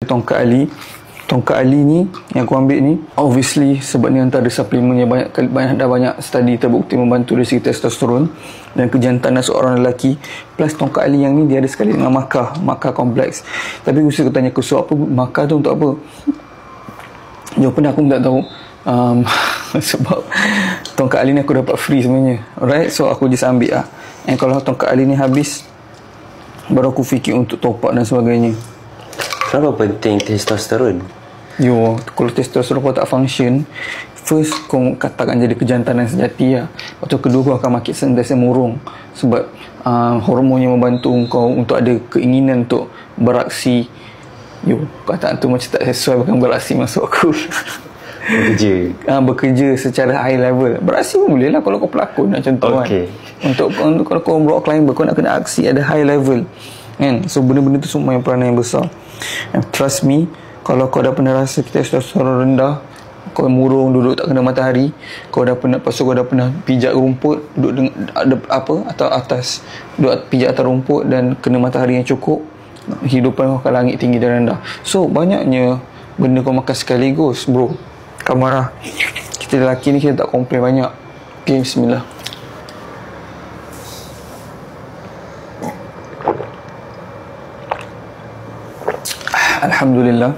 Tongkat Ali ni yang aku ambil ni, obviously sebab ni antara suplemen yang banyak study terbukti membantu dari segi testosteron dan kejantanan seorang lelaki. Plus tongkat Ali yang ni dia ada sekali dengan makkah kompleks. Tapi aku tanya aku, so apa makkah tu untuk apa? Jawapan aku tak tahu. Sebab tongkat Ali ni aku dapat free sebenarnya. Alright, so aku just ambil lah. And kalau tongkat Ali ni habis, baru aku fikir untuk top up dan sebagainya. Kenapa penting testosteron? Kalau testosteron kau tak function, first kau katakan jadi kejantanan sejati lah. Lepas tu kedua kau akan makin sentiasa murung. Sebab hormon yang membantu kau untuk ada keinginan untuk beraksi. Kataan tu macam tak sesuai dengan beraksi masuk aku. Bekerja secara high level. Beraksi pun boleh lah kalau kau pelakon lah, contoh kan. Untuk kalau kau rock climber, kau nak kena aksi ada high level kan. So benda-benda tu semua yang peranan yang besar. And trust me, kalau kau dah pernah rasa testosteron rendah, kau murung, duduk tak kena matahari, kau dah pernah pijak rumput, duduk atau atas, duduk pijak atas rumput dan kena matahari yang cukup, hidupan kau akan langit tinggi dan rendah. So banyaknya benda kau makan sekaligus bro. Kau marah. Kita lelaki ni kita tak komplain banyak. Okay, bismillah. Alhamdulillah.